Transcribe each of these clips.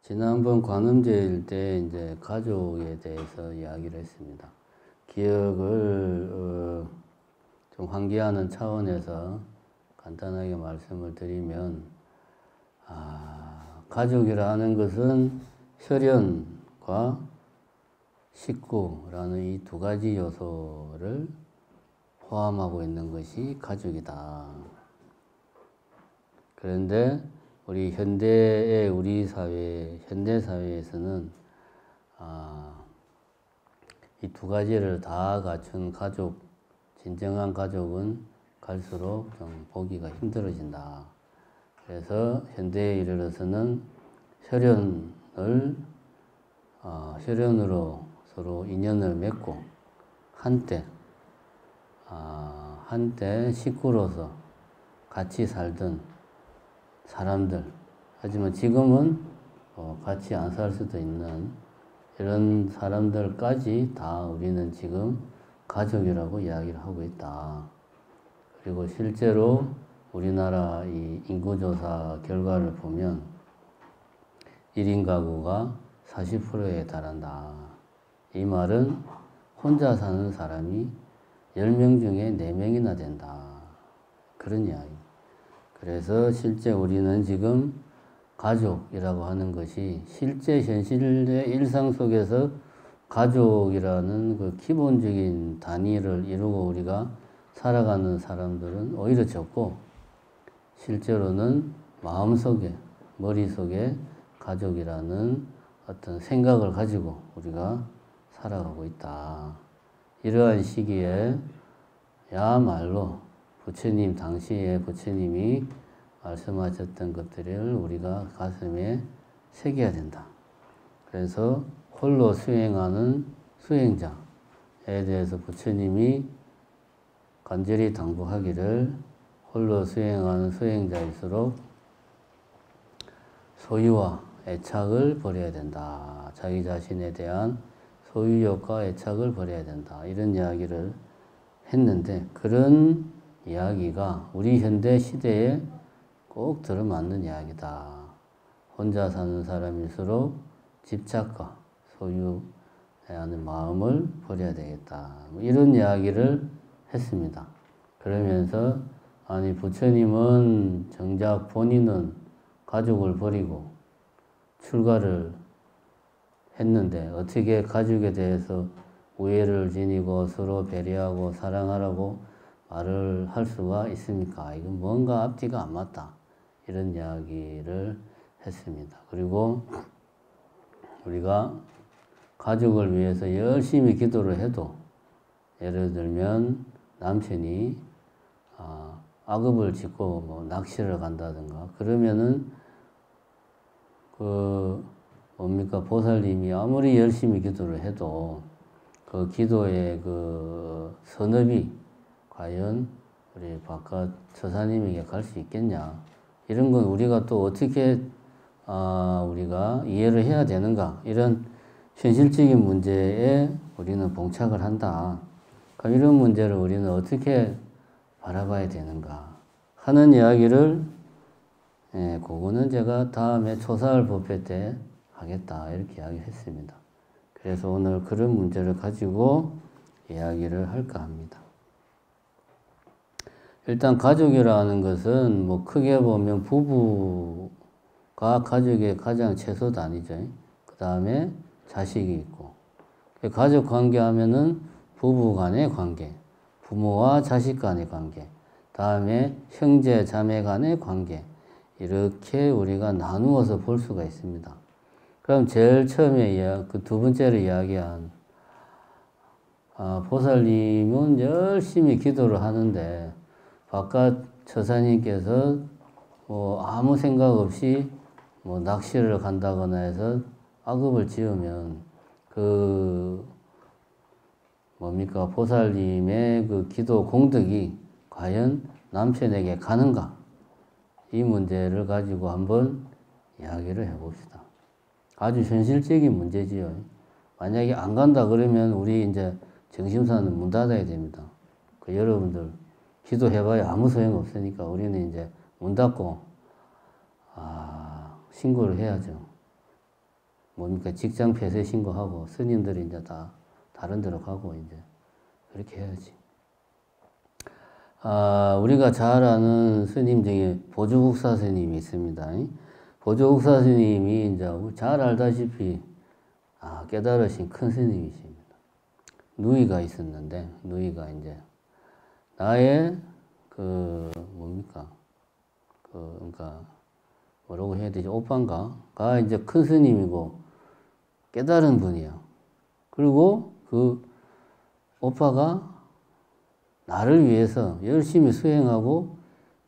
지난번 관음제일 때 이제 가족에 대해서 이야기를 했습니다. 기억을 좀 환기하는 차원에서 간단하게 말씀을 드리면, 가족이라는 것은 혈연과 식구라는 이 두 가지 요소를 포함하고 있는 것이 가족이다. 그런데 우리 현대의 현대 사회에서는 이 두 가지를 다 갖춘 가족, 진정한 가족은 갈수록 좀 보기가 힘들어진다. 그래서 현대에 이르러서는 혈연으로 서로 인연을 맺고 한때 식구로서 같이 살던 사람들, 하지만 지금은 같이 안 살 수도 있는 이런 사람들까지 다 우리는 지금 가족이라고 이야기를 하고 있다. 그리고 실제로 우리나라 이 인구조사 결과를 보면 1인 가구가 40%에 달한다. 이 말은 혼자 사는 사람이 10명 중에 4명이나 된다. 그런 이야기. 그래서 실제 우리는 지금 가족이라고 하는 것이 실제 현실의 일상 속에서 가족이라는 그 기본적인 단위를 이루고 우리가 살아가는 사람들은 오히려 적고, 실제로는 마음속에, 머릿속에 가족이라는 어떤 생각을 가지고 우리가 살아가고 있다. 이러한 시기에 야말로 당시에 부처님이 말씀하셨던 것들을 우리가 가슴에 새겨야 된다. 그래서 홀로 수행하는 수행자에 대해서 부처님이 간절히 당부하기를, 홀로 수행하는 수행자일수록 소유와 애착을 버려야 된다. 자기 자신에 대한 소유욕과 애착을 버려야 된다. 이런 이야기를 했는데, 그런 이야기가 우리 현대 시대에 꼭 들어맞는 이야기다. 혼자 사는 사람일수록 집착과 소유에 하는 마음을 버려야 되겠다. 이런 이야기를 했습니다. 그러면서 부처님은 정작 본인은 가족을 버리고 출가를 했는데 어떻게 가족에 대해서 우애를 지니고 서로 배려하고 사랑하라고 말을 할 수가 있습니까? 이건 뭔가 앞뒤가 안 맞다. 이런 이야기를 했습니다. 그리고 우리가 가족을 위해서 열심히 기도를 해도, 예를 들면 남편이 악업을 짓고 낚시를 간다든가 그러면은 보살님이 아무리 열심히 기도를 해도 그 기도의 그 선업이 과연 우리 바깥 처사님에게 갈 수 있겠냐, 이런 건 우리가 또 어떻게 우리가 이해를 해야 되는가, 이런 현실적인 문제에 우리는 봉착을 한다. 그럼 이런 문제를 우리는 어떻게 바라봐야 되는가 하는 이야기를, 그거는 제가 다음에 초사할 법회 때 하겠다, 이렇게 이야기했습니다. 그래서 오늘 그런 문제를 가지고 이야기를 할까 합니다. 일단 가족이라는 것은 크게 보면 부부가 가족의 가장 최소 단위죠. 그 다음에 자식이 있고, 가족 관계 하면은 부부 간의 관계, 부모와 자식 간의 관계, 다음에 형제 자매 간의 관계, 이렇게 우리가 나누어서 볼 수가 있습니다. 그럼 제일 처음에 그 두 번째로 이야기한 보살님은 열심히 기도를 하는데 바깥 처사님께서 아무 생각 없이 낚시를 간다거나 해서 악업을 지으면 보살님의 그 기도 공덕이 과연 남편에게 가는가? 이 문제를 가지고 한번 이야기를 해봅시다. 아주 현실적인 문제지요. 만약에 안 간다 그러면 우리 이제 정심사는 문 닫아야 됩니다. 여러분들 기도해봐야 아무 소용 없으니까 우리는 이제 문 닫고 신고를 해야죠. 뭡니까 직장 폐쇄 신고하고 스님들이 이제 다 다른 데로 가고 이제 그렇게 해야지. 우리가 잘 아는 스님 중에 보조국사 스님이 있습니다. 보조국사 스님이 이제 잘 알다시피 깨달으신 큰 스님이십니다. 누이가 있었는데 누이가 이제 나의 뭡니까 그러니까 뭐라고 해야 되지 오빠인가가 이제 큰 스님이고 깨달은 분이야. 그리고 그 오빠가 나를 위해서 열심히 수행하고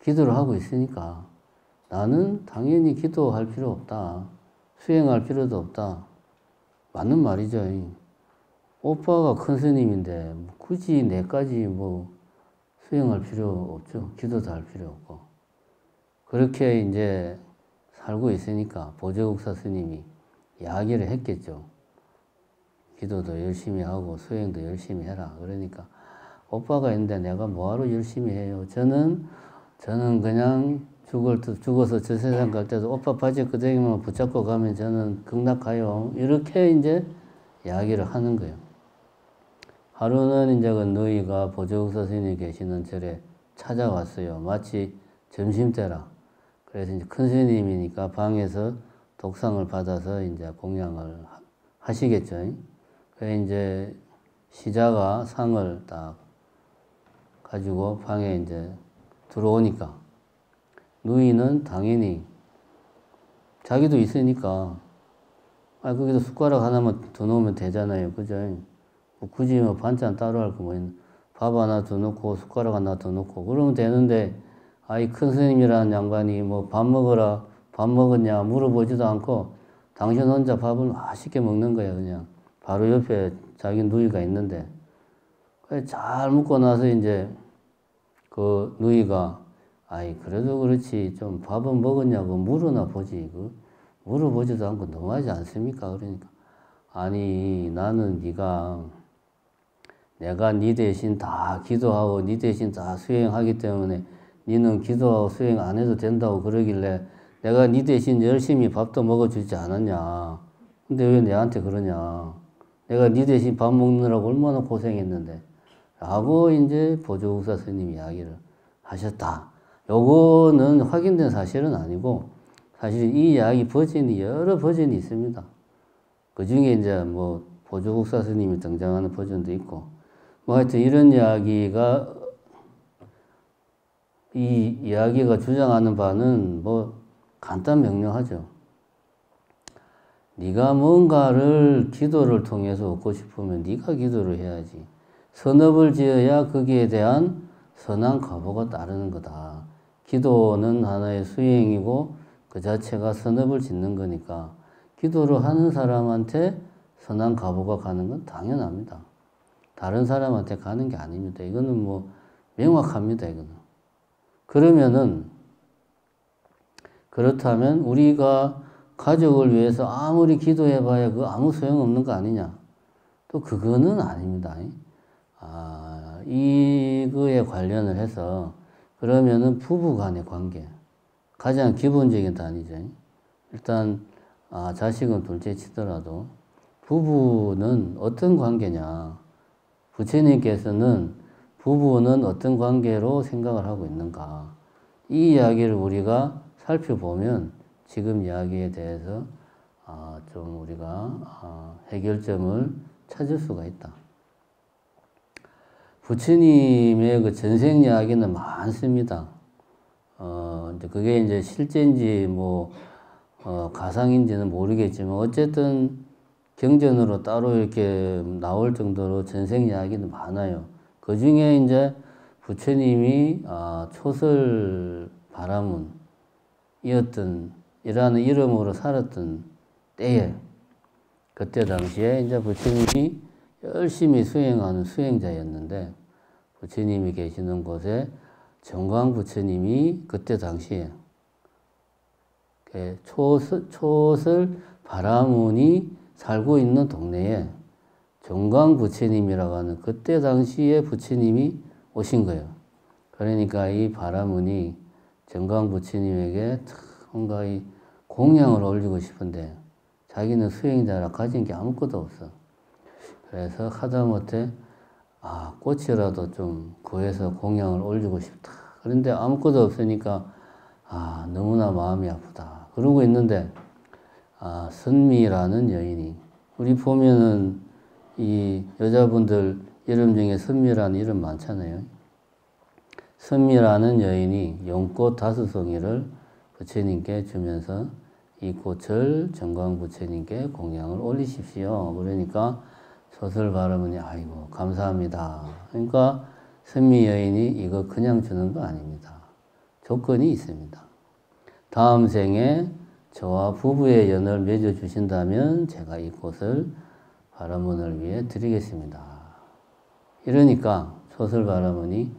기도를 하고 있으니까 나는 당연히 기도할 필요 없다. 수행할 필요도 없다. 맞는 말이죠. 오빠가 큰 스님인데 굳이 내까지 뭐 수행할 필요 없죠. 기도도 할 필요 없고. 그렇게 이제 살고 있으니까 보조국사 스님이 이야기를 했겠죠. 기도도 열심히 하고 수행도 열심히 해라. 그러니까 오빠가 있는데 내가 뭐하러 열심히 해요. 저는 그냥 죽어서 저 세상 갈 때도 오빠 바지 끄댕이만 붙잡고 가면 저는 극락가요. 이렇게 이제 이야기를 하는 거예요. 하루는 이제 그 너희가 보조국사 스님이 계시는 절에 찾아왔어요. 마치 점심때라. 그래서 이제 큰 스님이니까 방에서 독상을 받아서 이제 공양을 하시겠죠. 그래서 이제 시자가 상을 딱 가지고 방에 이제 들어오니까 누이는 당연히 자기도 있으니까 거기다 숟가락 하나만 더 넣으면 되잖아요. 그죠? 뭐 굳이 뭐 반찬 따로 할 거 뭐 밥 하나 더 넣고 숟가락 하나 더 넣고 그러면 되는데 큰 스님이라는 양반이 뭐 밥 먹어라 밥 먹었냐 물어보지도 않고 당신 혼자 밥을 맛있게 먹는 거야. 그냥 바로 옆에 자기 누이가 있는데 잘 먹고 나서 이제 그 누이가 그래도 그렇지 좀 밥은 먹었냐고 물어나 보지. 물어보지도 않고 너무하지 않습니까? 그러니까 아니 나는 내가 네 대신 다 기도하고 네 대신 다 수행하기 때문에 니는 기도하고 수행 안 해도 된다고 그러길래 내가 네 대신 열심히 밥도 먹어주지 않았냐. 근데 왜 내한테 그러냐. 내가 네 대신 밥 먹느라고 얼마나 고생했는데 라고 이제 보조국사 스님이 이야기를 하셨다. 요거는 확인된 사실은 아니고 사실 이 이야기 버전이 여러 버전이 있습니다. 그 중에 이제 뭐 보조국사 스님이 등장하는 버전도 있고 뭐 하여튼 이런 이야기가 이 이야기가 주장하는 바는 뭐 간단 명료하죠. 네가 뭔가를 기도를 통해서 얻고 싶으면 네가 기도를 해야지. 선업을 지어야 거기에 대한 선한 과보가 따르는 거다. 기도는 하나의 수행이고 그 자체가 선업을 짓는 거니까 기도를 하는 사람한테 선한 과보가 가는 건 당연합니다. 다른 사람한테 가는 게 아닙니다. 이거는 뭐 명확합니다. 이거는. 그렇다면 우리가 가족을 위해서 아무리 기도해봐야 아무 소용없는 거 아니냐? 또 그거는 아닙니다. 이거에 관련을 해서 그러면은 부부 간의 관계 가장 기본적인 단위죠. 일단 자식은 둘째 치더라도 부부는 어떤 관계냐? 부처님께서는 부부는 어떤 관계로 생각을 하고 있는가? 이 이야기를 우리가 살펴보면 지금 이야기에 대해서 좀 우리가 해결점을 찾을 수가 있다. 부처님의 그 전생 이야기는 많습니다. 그게 이제 실제인지 뭐 가상인지는 모르겠지만 어쨌든 경전으로 따로 이렇게 나올 정도로 전생 이야기는 많아요. 그 중에 이제 부처님이 초설 바라문이었던 이라는 이름으로 살았던 때에 그때 당시에 이제 부처님이 열심히 수행하는 수행자였는데 부처님이 계시는 곳에 정광 부처님이 그때 당시에 초설 바라문이 살고 있는 동네에 정광 부처님이라고 하는 그때 당시에 부처님이 오신 거예요. 그러니까 이 바라문이 정광 부처님에게 뭔가 이 공양을 올리고 싶은데 자기는 수행자라 가진 게 아무것도 없어. 그래서 하다못해 꽃이라도 좀 구해서 공양을 올리고 싶다. 그런데 아무것도 없으니까 너무나 마음이 아프다. 그러고 있는데 선미라는 여인이, 우리 보면은 이 여자분들 이름 중에 선미라는 이름 많잖아요. 선미라는 여인이 연꽃 5송이를 부처님께 주면서 이 꽃을 정광 부처님께 공양을 올리십시오. 그러니까 소설바라문이 아이고 감사합니다. 그러니까 선미 여인이 이거 그냥 주는 거 아닙니다. 조건이 있습니다. 다음 생에 저와 부부의 연을 맺어 주신다면 제가 이 꽃을 바라문을 위해 드리겠습니다. 이러니까 소설바라문이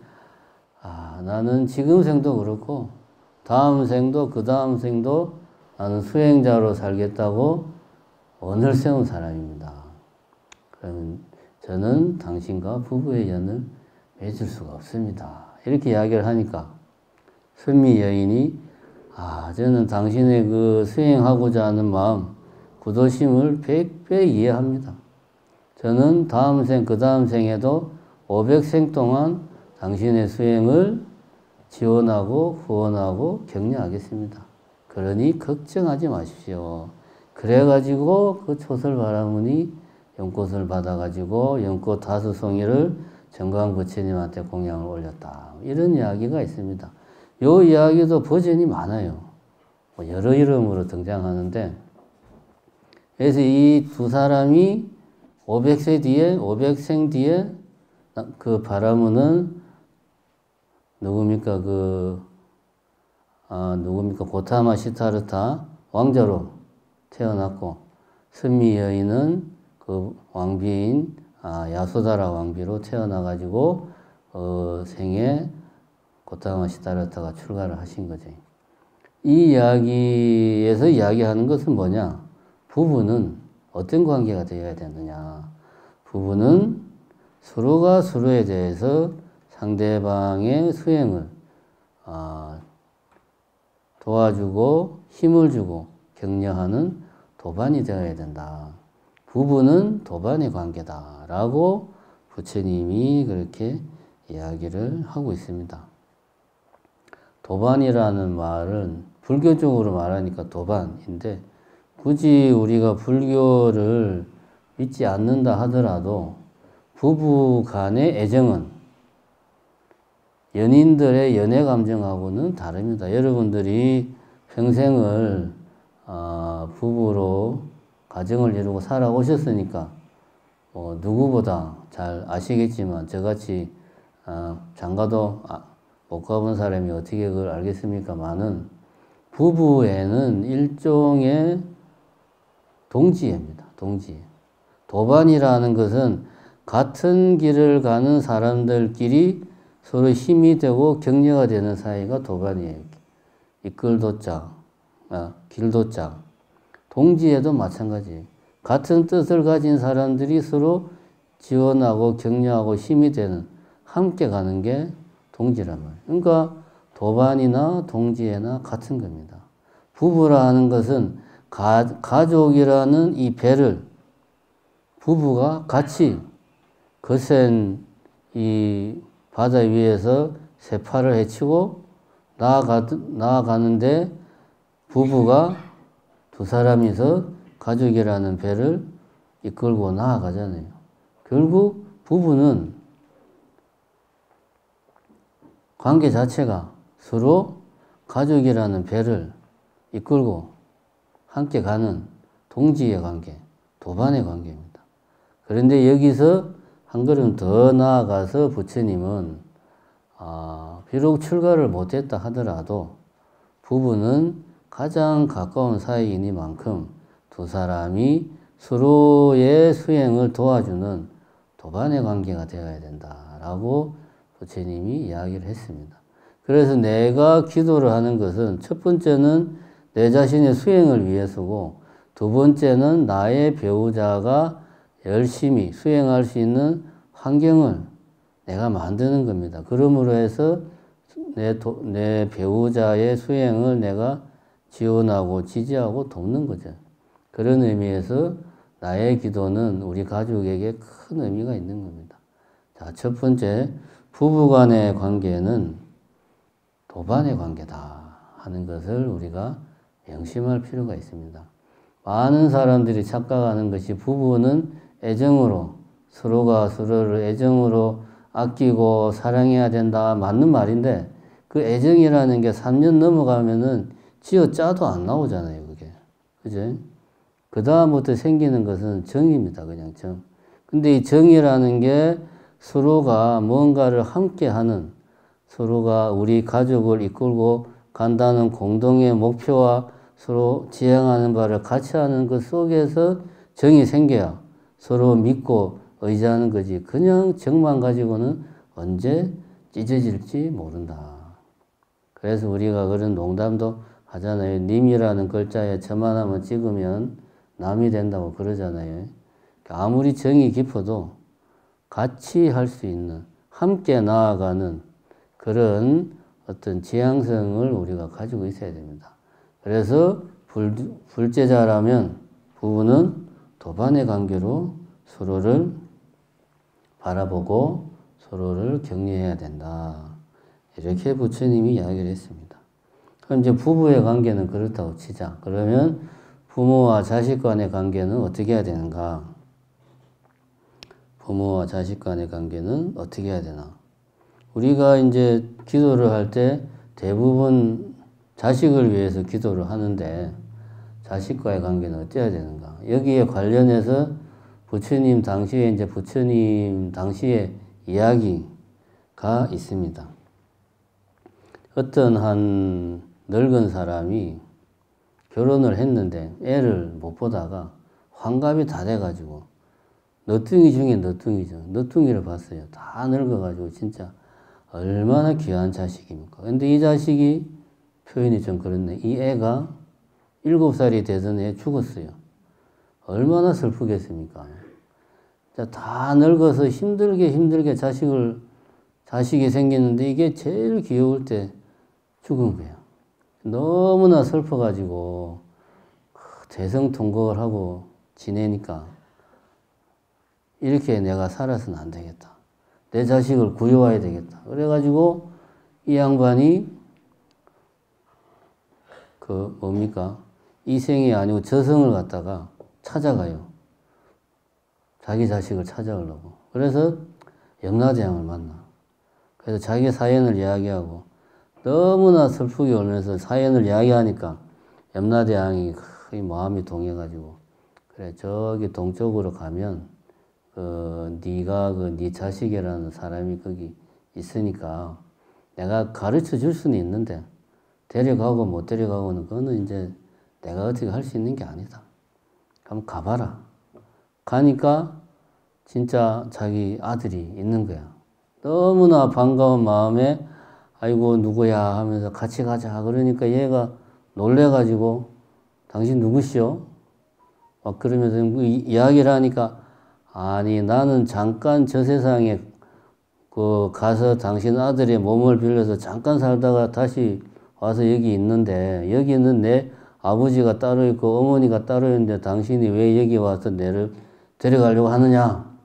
나는 지금 생도 그렇고 다음 생도 그 다음 생도 나는 수행자로 살겠다고 언을 세운 사람입니다. 그러면 저는 당신과 부부의 연을 맺을 수가 없습니다. 이렇게 이야기를 하니까 선미 여인이 저는 당신의 그 수행하고자 하는 마음, 구도심을 100배 이해합니다. 저는 다음 생, 그 다음 생에도 500생 동안 당신의 수행을 지원하고 후원하고 격려하겠습니다. 그러니 걱정하지 마십시오. 그래가지고 그 초설바라문이 연꽃을 받아가지고 연꽃 5송이를 정광 부처님한테 공양을 올렸다. 이런 이야기가 있습니다. 이 이야기도 버전이 많아요. 여러 이름으로 등장하는데, 그래서 이 두 사람이 500생 뒤에 그 바라문은 누굽니까? 고타마 시타르타 왕자로 태어났고, 선미 여인은 그 왕비인 야소다라 왕비로 태어나가지고 생에 고타마 시타르타가 출가를 하신 거지. 이 이야기에서 이야기하는 것은 뭐냐? 부부는 어떤 관계가 되어야 되느냐? 부부는 서로가 서로에 대해서 상대방의 수행을 도와주고 힘을 주고 격려하는 도반이 되어야 된다. 부부는 도반의 관계다라고 부처님이 그렇게 이야기를 하고 있습니다. 도반이라는 말은 불교적으로 말하니까 도반인데, 굳이 우리가 불교를 믿지 않는다 하더라도 부부 간의 애정은 연인들의 연애 감정하고는 다릅니다. 여러분들이 평생을 부부로 가정을 이루고 살아오셨으니까 누구보다 잘 아시겠지만, 저같이 장가도 못 가본 사람이 어떻게 그걸 알겠습니까? 많은 부부에는 일종의 동지애입니다. 동지애. 도반이라는 것은 같은 길을 가는 사람들끼리 서로 힘이 되고 격려가 되는 사이가 도반이에요. 이끌도자, 길도자. 동지애도 마찬가지예요. 같은 뜻을 가진 사람들이 서로 지원하고 격려하고 힘이 되는, 함께 가는 게 동지란 말이에요. 그러니까 도반이나 동지애나 같은 겁니다. 부부라는 것은 가족이라는 이 배를 부부가 같이 거센 이 바다 위에서 세파를 헤치고 나아가는데, 부부가 두 사람이서 가족이라는 배를 이끌고 나아가잖아요. 결국 부부는 관계 자체가 서로 가족이라는 배를 이끌고 함께 가는 동지의 관계, 도반의 관계입니다. 그런데 여기서 한 걸음 더 나아가서 부처님은 비록 출가를 못했다 하더라도 부부는 가장 가까운 사이이니만큼 두 사람이 서로의 수행을 도와주는 도반의 관계가 되어야 된다라고 부처님이 이야기를 했습니다. 그래서 내가 기도를 하는 것은 첫 번째는 내 자신의 수행을 위해서고, 두 번째는 나의 배우자가 열심히 수행할 수 있는 환경을 내가 만드는 겁니다. 그러므로 해서 내 배우자의 수행을 내가 지원하고 지지하고 돕는 거죠. 그런 의미에서 나의 기도는 우리 가족에게 큰 의미가 있는 겁니다. 자, 첫 번째, 부부 간의 관계는 도반의 관계다 하는 것을 우리가 명심할 필요가 있습니다. 많은 사람들이 착각하는 것이 부부는 애정으로 서로가 서로를 애정으로 아끼고 사랑해야 된다. 맞는 말인데 그 애정이라는 게 3년 넘어가면은 쥐어 짜도 안 나오잖아요. 그게. 그죠? 그 다음부터 생기는 것은 정입니다. 그냥 정. 근데 이 정이라는 게 서로가 뭔가를 함께 하는 서로가 우리 가족을 이끌고 간다는 공동의 목표와 서로 지향하는 바를 같이 하는 것 속에서 정이 생겨야 서로 믿고 의지하는 거지. 그냥 정만 가지고는 언제 찢어질지 모른다. 그래서 우리가 그런 농담도 하잖아요. 님이라는 글자에 점 하나만 찍으면 남이 된다고 그러잖아요. 아무리 정이 깊어도 같이 할 수 있는, 함께 나아가는 그런 어떤 지향성을 우리가 가지고 있어야 됩니다. 그래서 불제자라면 부부는 도반의 관계로 서로를 바라보고 서로를 격려해야 된다. 이렇게 부처님이 이야기를 했습니다. 그럼 이제 부부의 관계는 그렇다고 치자. 그러면 부모와 자식 간의 관계는 어떻게 해야 되는가? 부모와 자식 간의 관계는 어떻게 해야 되나? 우리가 이제 기도를 할 때 대부분 자식을 위해서 기도를 하는데 자식과의 관계는 어때야 되는가? 여기에 관련해서 부처님 당시에 이야기가 있습니다. 어떤 한 늙은 사람이 결혼을 했는데 애를 못 보다가 환갑이 다 돼가지고 너뚱이 중에 너뚱이죠. 너뚱이를 봤어요. 다 늙어가지고 진짜 얼마나 귀한 자식입니까? 근데 이 자식이 표현이 좀 그렇네. 이 애가 7살이 되던 애 죽었어요. 얼마나 슬프겠습니까? 다 늙어서 힘들게 자식이 생겼는데 이게 제일 귀여울 때 죽은 거예요. 너무나 슬퍼가지고 대성통곡을 하고 지내니까 이렇게 내가 살아서는 안 되겠다. 내 자식을 구해와야 되겠다. 그래가지고 이 양반이 이생이 아니고 저승을 갖다가 찾아가요. 자기 자식을 찾아오려고. 그래서 염라대왕을 만나. 그래서 자기 사연을 이야기하고 너무나 슬프게 울면서 사연을 이야기하니까 염라대왕이 마음이 동해가지고 그래 저기 동쪽으로 가면 네가 네 자식이라는 사람이 거기 있으니까 내가 가르쳐 줄 수는 있는데 데려가고 못 데려가고는 그거는 이제 내가 어떻게 할 수 있는 게 아니다. 한번 가봐라. 가니까 진짜 자기 아들이 있는 거야. 너무나 반가운 마음에 아이고 누구야 하면서 같이 가자. 그러니까 얘가 놀래가지고 당신 누구시오? 막 그러면서 이야기를 하니까 아니 나는 잠깐 저 세상에 가서 당신 아들의 몸을 빌려서 잠깐 살다가 다시 와서 여기 있는데 여기는 내 아버지가 따로 있고 어머니가 따로 있는데 당신이 왜 여기 와서 내를 데려가려고 하느냐?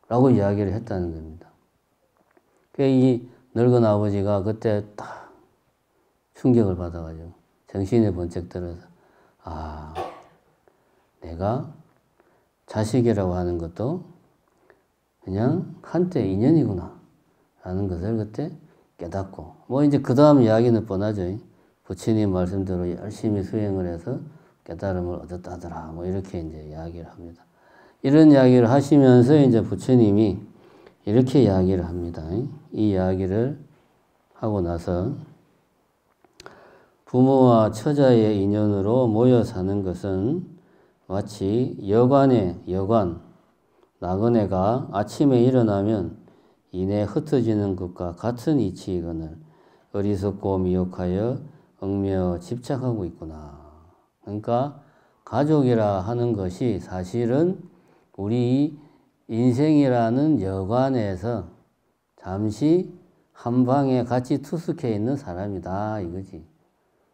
라고 이야기를 했다는 겁니다. 이 늙은 아버지가 그때 딱 충격을 받아가지고 정신이 번쩍 들어서 내가 자식이라고 하는 것도 그냥 한때 인연이구나 라는 것을 그때 깨닫고 이제 그 다음 이야기는 뻔하죠. 부처님 말씀대로 열심히 수행을 해서 깨달음을 얻었다더라 이렇게 이제 이야기를 합니다. 이런 이야기를 하시면서 이제 부처님이 이렇게 이야기를 합니다. 이 이야기를 하고 나서 부모와 처자의 인연으로 모여 사는 것은 마치 여관, 나그네가 아침에 일어나면 이내 흩어지는 것과 같은 이치이거늘 어리석고 미혹하여 얽매여 집착하고 있구나. 그러니까 가족이라 하는 것이 사실은 우리 인생이라는 여관에서 잠시 한 방에 같이 투숙해 있는 사람이다 이거지.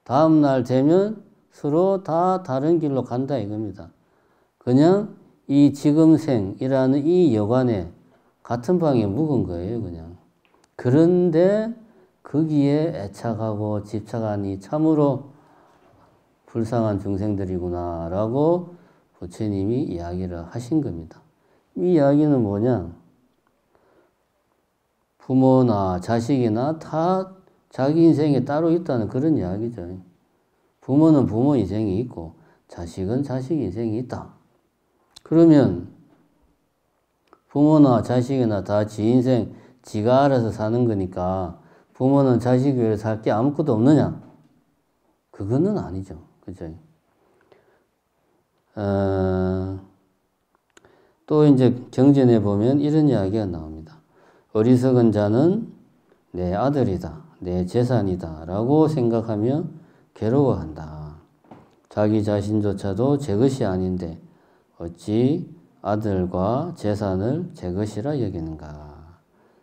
다음 날 되면 서로 다 다른 길로 간다 이겁니다. 그냥 이 지금생이라는 이 여관에 같은 방에 묵은 거예요, 그냥. 그런데 거기에 애착하고 집착하니 참으로 불쌍한 중생들이구나라고 부처님이 이야기를 하신 겁니다. 이 이야기는 뭐냐? 부모나 자식이나 다 자기 인생에 따로 있다는 그런 이야기죠. 부모는 부모 인생이 있고 자식은 자식 인생이 있다. 그러면 부모나 자식이나 다 지 인생 지가 알아서 사는 거니까 부모는 자식 외에 살 게 아무것도 없느냐? 그거는 아니죠. 그죠? 또 이제 경전에 보면 이런 이야기가 나옵니다. 어리석은 자는 내 아들이다, 내 재산이다 라고 생각하며 괴로워한다. 자기 자신조차도 제 것이 아닌데 어찌 아들과 재산을 제 것이라 여기는가.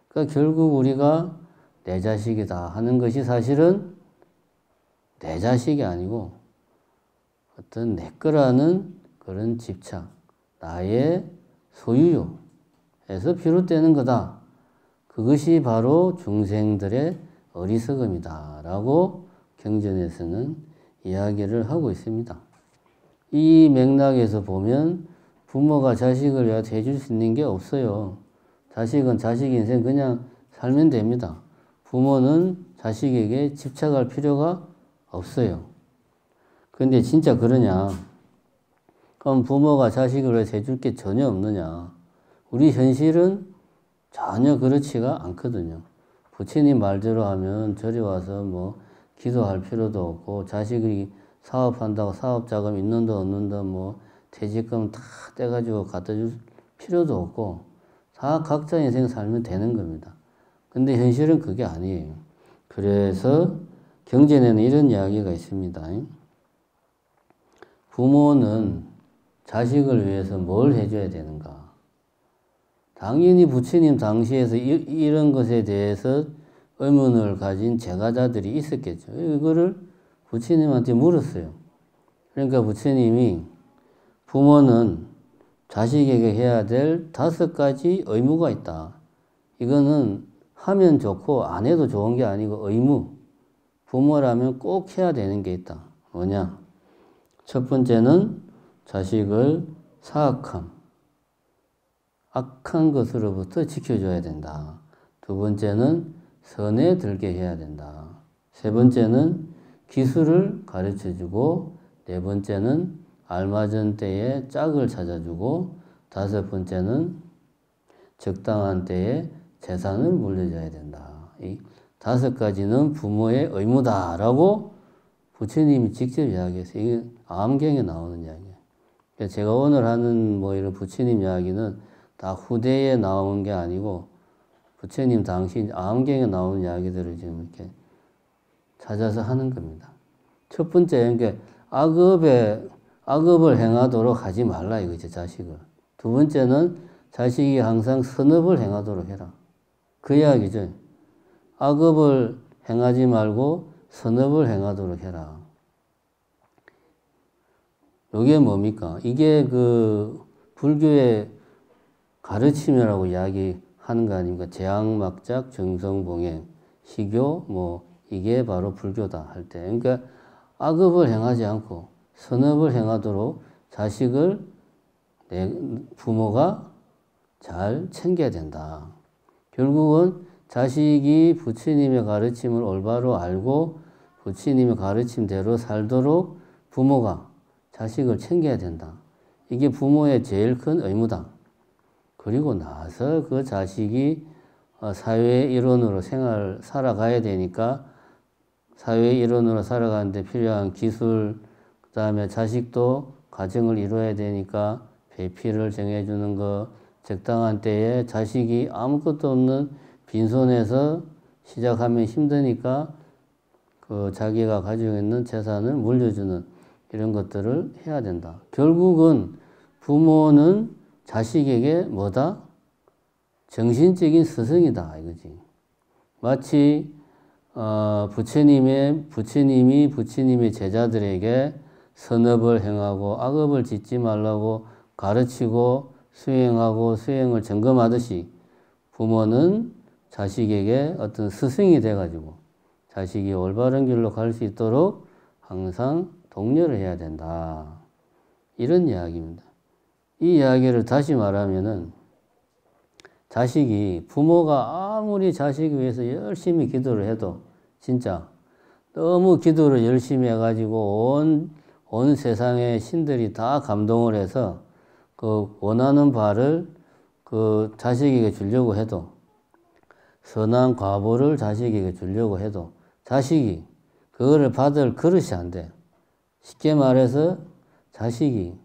그러니까 결국 우리가 내 자식이다 하는 것이 사실은 내 자식이 아니고 어떤 내 거라는 그런 집착, 나의 소유욕에서 비롯되는 거다. 그것이 바로 중생들의 어리석음이다 라고 경전에서는 이야기를 하고 있습니다. 이 맥락에서 보면 부모가 자식을 위해 해줄 수 있는 게 없어요. 자식은 자식 인생 그냥 살면 됩니다. 부모는 자식에게 집착할 필요가 없어요. 근데 진짜 그러냐? 그럼 부모가 자식을 위해 해줄 게 전혀 없느냐? 우리 현실은 전혀 그렇지가 않거든요. 부처님 말대로 하면 저리 와서 뭐 기도할 필요도 없고 자식이 사업한다고 사업자금 있는 데 없는 데 뭐 퇴직금 다 떼가지고 갖다 줄 필요도 없고 다 각자 인생 살면 되는 겁니다. 근데 현실은 그게 아니에요. 그래서 경전에는 이런 이야기가 있습니다. 부모는 자식을 위해서 뭘 해줘야 되는가? 당연히 부처님 당시에서 이런 것에 대해서 의문을 가진 제가자들이 있었겠죠. 이거를 부처님한테 물었어요. 그러니까 부처님이 부모는 자식에게 해야 될 5가지 의무가 있다. 이거는 하면 좋고 안 해도 좋은 게 아니고 의무. 부모라면 꼭 해야 되는 게 있다. 뭐냐? 첫 번째는 자식을 사악함, 악한 것으로부터 지켜줘야 된다. 두 번째는 선에 들게 해야 된다. 세 번째는 기술을 가르쳐주고 네 번째는 알맞은 때에 짝을 찾아주고 다섯 번째는 적당한 때에 재산을 물려줘야 된다. 이 5가지는 부모의 의무다라고 부처님이 직접 이야기했어요. 이게 암경에 나오는 이야기예요. 제가 오늘 하는 뭐 이런 부처님 이야기는 다 후대에 나온 게 아니고 부처님 당시 암경에 나오는 이야기들을 지금 이렇게 찾아서 하는 겁니다. 첫 번째, 그러니까 악업을 행하도록 하지 말라 이거죠, 자식을. 두 번째는 자식이 항상 선업을 행하도록 해라. 그 이야기죠. 악업을 행하지 말고 선업을 행하도록 해라. 이게 뭡니까? 이게 그 불교의 가르침이라고 이야기하는 거 아닙니까? 재앙막작, 정성봉행, 시교, 뭐 이게 바로 불교다 할 때. 그러니까 악업을 행하지 않고 선업을 행하도록 자식을 내 부모가 잘 챙겨야 된다. 결국은 자식이 부처님의 가르침을 올바로 알고 부처님의 가르침대로 살도록 부모가 자식을 챙겨야 된다. 이게 부모의 제일 큰 의무다. 그리고 나서 그 자식이 사회의 일원으로 살아가야 되니까 사회의 일원으로 살아가는데 필요한 기술, 그 다음에 자식도 가정을 이루어야 되니까 배필을 정해주는 것, 적당한 때에 자식이 아무것도 없는 빈손에서 시작하면 힘드니까 그 자기가 가지고 있는 재산을 물려주는 이런 것들을 해야 된다. 결국은 부모는 자식에게 뭐다? 정신적인 스승이다 이거지. 마치 부처님이 부처님의 제자들에게 선업을 행하고 악업을 짓지 말라고 가르치고 수행하고 수행을 점검하듯이 부모는 자식에게 어떤 스승이 돼가지고 자식이 올바른 길로 갈 수 있도록 항상 독려를 해야 된다. 이런 이야기입니다. 이 이야기를 다시 말하면은 자식이 부모가 아무리 자식을 위해서 열심히 기도를 해도 진짜 너무 기도를 열심히 해가지고 온 세상의 신들이 다 감동을 해서 그 원하는 바를 그 자식에게 주려고 해도 선한 과보를 자식에게 주려고 해도 자식이 그거를 받을 그릇이 안 돼. 쉽게 말해서 자식이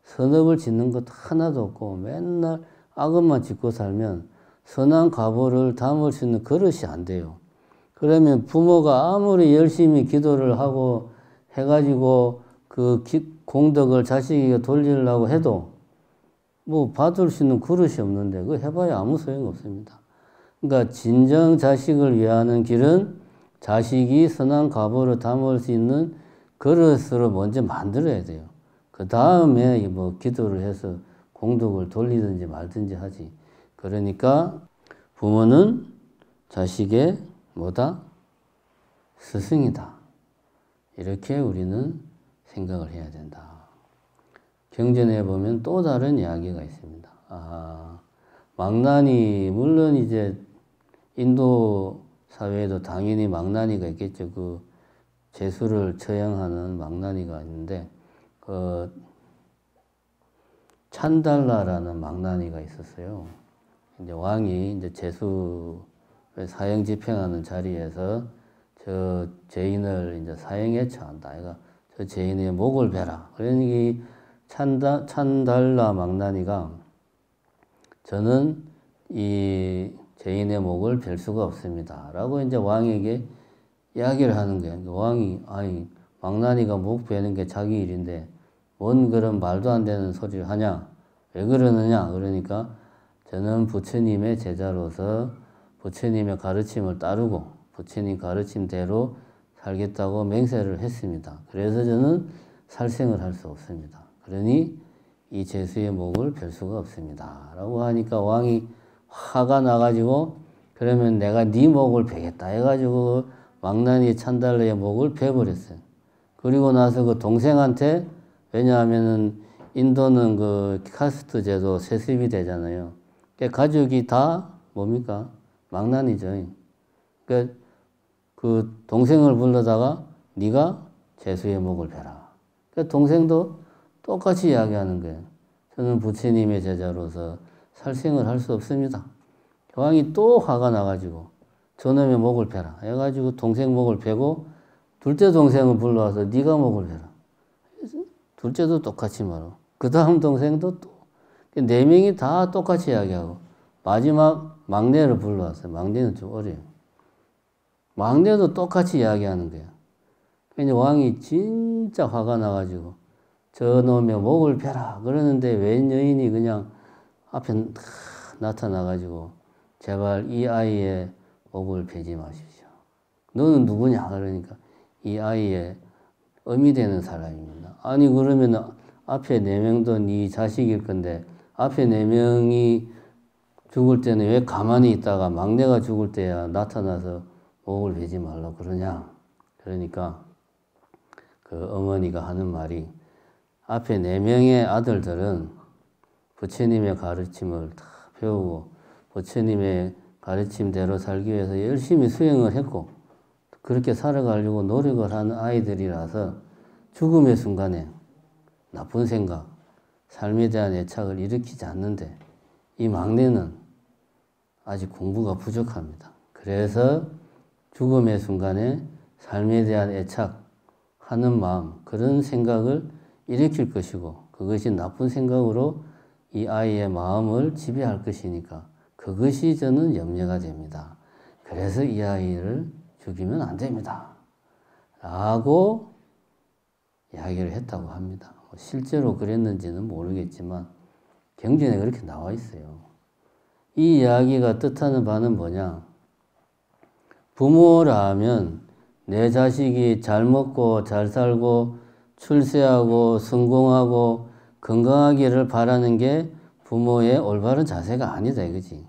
선업을 짓는 것 하나도 없고 맨날 악업만 짓고 살면 선한 과보를 담을 수 있는 그릇이 안 돼요. 그러면 부모가 아무리 열심히 기도를 하고 해가지고 그 공덕을 자식에게 돌리려고 해도 뭐 받을 수 있는 그릇이 없는데 그거 해봐야 아무 소용 없습니다. 그러니까 진정 자식을 위하는 길은 자식이 선한 과보를 담을 수 있는 그릇으로 먼저 만들어야 돼요. 그 다음에 뭐 기도를 해서 공덕을 돌리든지 말든지 하지. 그러니까 부모는 자식의 뭐다? 스승이다. 이렇게 우리는 생각을 해야 된다. 경전에 보면 또 다른 이야기가 있습니다. 망나니, 물론 이제 인도 사회에도 당연히 망나니가 있겠죠. 그 재수를 처형하는 망나니가 있는데, 그 찬달라라는 망나니가 있었어요. 이제 왕이 이제 재수 사형 집행하는 자리에서 저 죄인을 이제 사형에 처한다. 그러니까 저 죄인의 목을 베라. 그러니 찬달라 망나니가 저는 이 죄인의 목을 벨 수가 없습니다. 라고 이제 왕에게 이야기를 하는 거예요. 왕이, 아니, 망나니가 목 베는 게 자기 일인데 뭔 그런 말도 안 되는 소리를 하냐? 왜 그러느냐? 그러니까 저는 부처님의 제자로서 부처님의 가르침을 따르고 부처님 가르침대로 살겠다고 맹세를 했습니다. 그래서 저는 살생을 할 수 없습니다. 그러니 이 죄수의 목을 벨 수가 없습니다. 라고 하니까 왕이 화가 나가지고 그러면 내가 네 목을 베겠다 해가지고 망나니 찬달라의 목을 베버렸어요. 그리고 나서 그 동생한테 왜냐하면은 인도는 그 카스트 제도 세습이 되잖아요. 그러니까 가족이 다 뭡니까? 망나니죠. 그러니까 그 동생을 불러다가 네가 죄수의 목을 베라. 그러니까 동생도 똑같이 이야기하는 거예요. 저는 부처님의 제자로서 살생을 할 수 없습니다. 왕이 또 화가 나가지고 저놈의 목을 베라 해가지고 동생 목을 베고 둘째 동생을 불러와서 네가 목을 베라. 둘째도 똑같이 말하고 그 다음 동생도 또 네 명이 다 똑같이 이야기하고 마지막 막내를 불러왔어요. 막내는 좀 어려요. 막내도 똑같이 이야기하는 거예요. 그러니까 왕이 진짜 화가 나가지고 저놈의 목을 베라 그러는데 웬 여인이 그냥 앞에 나타나가지고 제발 이 아이의 목을 베지 마십시오. 너는 누구냐? 그러니까 이 아이의 어미 되는 사람입니다. 아니 그러면 앞에 네 명도 네 자식일 건데 앞에 네 명이 죽을 때는 왜 가만히 있다가 막내가 죽을 때야 나타나서 목을 베지 말라고 그러냐? 그러니까 그 어머니가 하는 말이 앞에 네 명의 아들들은 부처님의 가르침을 다 배우고 부처님의 가르침대로 살기 위해서 열심히 수행을 했고 그렇게 살아가려고 노력을 하는 아이들이라서 죽음의 순간에 나쁜 생각, 삶에 대한 애착을 일으키지 않는데 이 막내는 아직 공부가 부족합니다. 그래서 죽음의 순간에 삶에 대한 애착하는 마음, 그런 생각을 일으킬 것이고 그것이 나쁜 생각으로 이 아이의 마음을 지배할 것이니까 그것이 저는 염려가 됩니다. 그래서 이 아이를 죽이면 안 됩니다. 라고 이야기를 했다고 합니다. 실제로 그랬는지는 모르겠지만 경전에 그렇게 나와 있어요. 이 이야기가 뜻하는 바는 뭐냐? 부모라면 내 자식이 잘 먹고 잘 살고 출세하고 성공하고 건강하기를 바라는 게 부모의 올바른 자세가 아니다 이거지.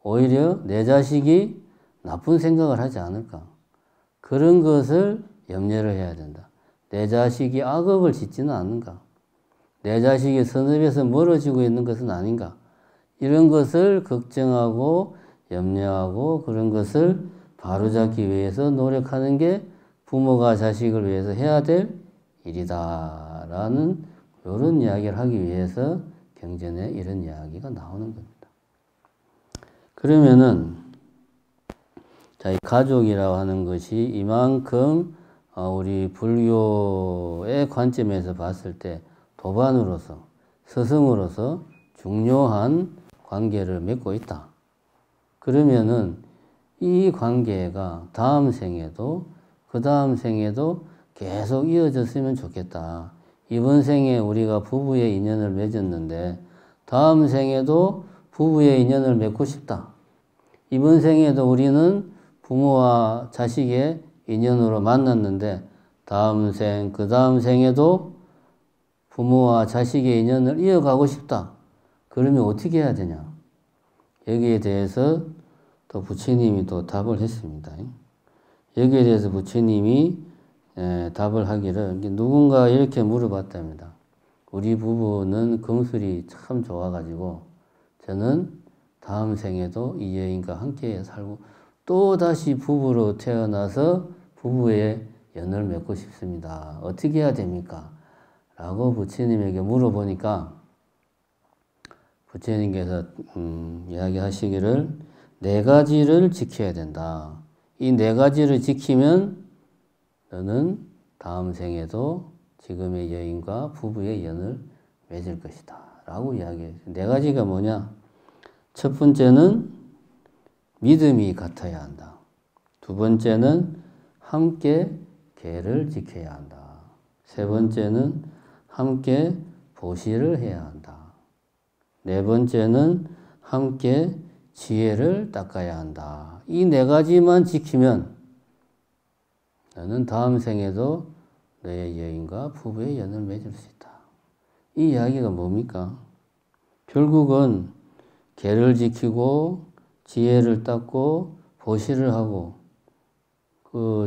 오히려 내 자식이 나쁜 생각을 하지 않을까. 그런 것을 염려를 해야 된다. 내 자식이 악업을 짓지는 않는가. 내 자식이 선업에서 멀어지고 있는 것은 아닌가. 이런 것을 걱정하고 염려하고 그런 것을 바로잡기 위해서 노력하는 게 부모가 자식을 위해서 해야 될 일이다 라는 이런 이야기를 하기 위해서 경전에 이런 이야기가 나오는 겁니다. 그러면은 자, 이 가족이라고 하는 것이 이만큼 우리 불교의 관점에서 봤을 때 도반으로서 스승으로서 중요한 관계를 맺고 있다. 그러면은 이 관계가 다음 생에도 그 다음 생에도 계속 이어졌으면 좋겠다. 이번 생에 우리가 부부의 인연을 맺었는데 다음 생에도 부부의 인연을 맺고 싶다. 이번 생에도 우리는 부모와 자식의 인연으로 만났는데 다음 생, 그 다음 생에도 부모와 자식의 인연을 이어가고 싶다. 그러면 어떻게 해야 되냐? 여기에 대해서 또 부처님이 또 답을 했습니다. 여기에 대해서 부처님이 답을 하기를 누군가 이렇게 물어봤답니다. 우리 부부는 금술이 참 좋아가지고 저는 다음 생에도 이 여인과 함께 살고 또 다시 부부로 태어나서 부부의 연을 맺고 싶습니다. 어떻게 해야 됩니까? 라고 부처님에게 물어보니까 부처님께서 이야기하시기를 네 가지를 지켜야 된다. 이 네 가지를 지키면 너는 다음 생에도 지금의 여인과 부부의 연을 맺을 것이다. 라고 이야기해요. 네 가지가 뭐냐? 첫 번째는 믿음이 같아야 한다. 두 번째는 함께 계를 지켜야 한다. 세 번째는 함께 보시를 해야 한다. 네 번째는 함께 지혜를 닦아야 한다. 이 네 가지만 지키면 너는 다음 생에도 너의 여인과 부부의 연을 맺을 수 있다. 이 이야기가 뭡니까? 결국은 계를 지키고 지혜를 닦고 보시를 하고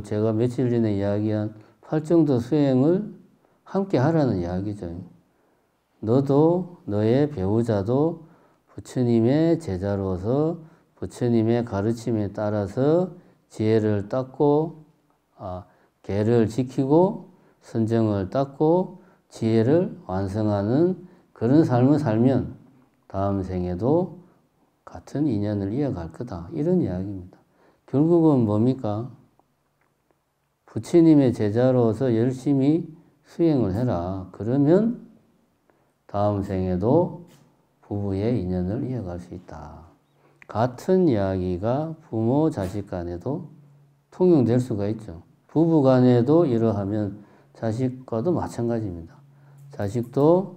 제가 며칠 전에 이야기한 팔정도 수행을 함께 하라는 이야기죠. 너도 너의 배우자도 부처님의 제자로서 부처님의 가르침에 따라서 지혜를 닦고 계를 지키고 선정을 닦고 지혜를 완성하는 그런 삶을 살면 다음 생에도 같은 인연을 이어갈 거다. 이런 이야기입니다. 결국은 뭡니까? 부처님의 제자로서 열심히 수행을 해라. 그러면 다음 생에도 부부의 인연을 이어갈 수 있다. 같은 이야기가 부모, 자식 간에도 통용될 수가 있죠. 부부 간에도 이러하면 자식과도 마찬가지입니다. 자식도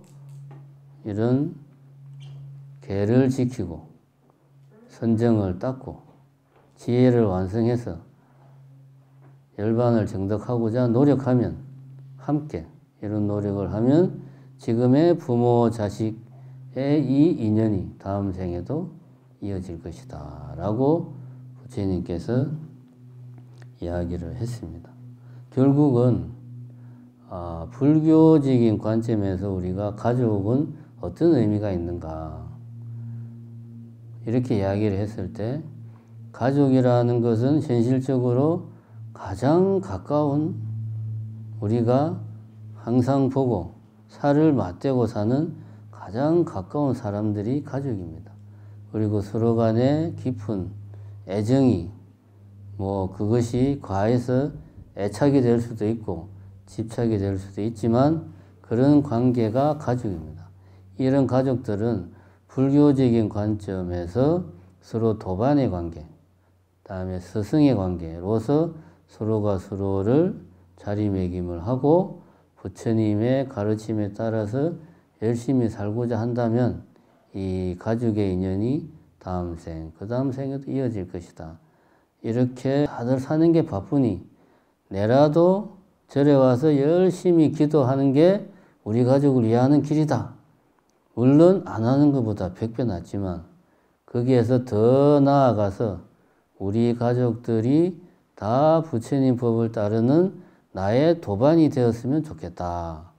이런 계를 지키고 선정을 닦고 지혜를 완성해서 열반을 정덕하고자 노력하면 함께 이런 노력을 하면 지금의 부모, 자식의 이 인연이 다음 생에도 이어질 것이다 라고 부처님께서 이야기를 했습니다. 결국은 불교적인 관점에서 우리가 가족은 어떤 의미가 있는가 이렇게 이야기를 했을 때 가족이라는 것은 현실적으로 가장 가까운 우리가 항상 보고 살을 맞대고 사는 가장 가까운 사람들이 가족입니다. 그리고 서로 간에 깊은 애정이 그것이 과해서 애착이 될 수도 있고 집착이 될 수도 있지만 그런 관계가 가족입니다. 이런 가족들은 불교적인 관점에서 서로 도반의 관계, 다음에 스승의 관계로서 서로가 서로를 자리매김을 하고 부처님의 가르침에 따라서 열심히 살고자 한다면 이 가족의 인연이 다음 생, 그 다음 생에도 이어질 것이다. 이렇게 다들 사는 게 바쁘니 내라도 절에 와서 열심히 기도하는 게 우리 가족을 위하는 길이다. 물론 안 하는 것보다 100배 낫지만 거기에서 더 나아가서 우리 가족들이 다 부처님 법을 따르는 나의 도반이 되었으면 좋겠다.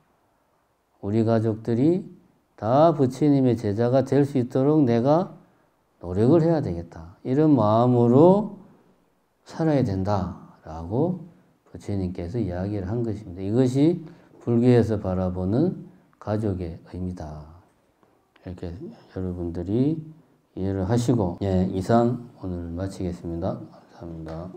우리 가족들이 다 부처님의 제자가 될 수 있도록 내가 노력을 해야 되겠다. 이런 마음으로 살아야 된다라고 부처님께서 이야기를 한 것입니다. 이것이 불교에서 바라보는 가족의 의미다. 이렇게 여러분들이 이해를 하시고, 예, 이상 오늘 마치겠습니다. 감사합니다.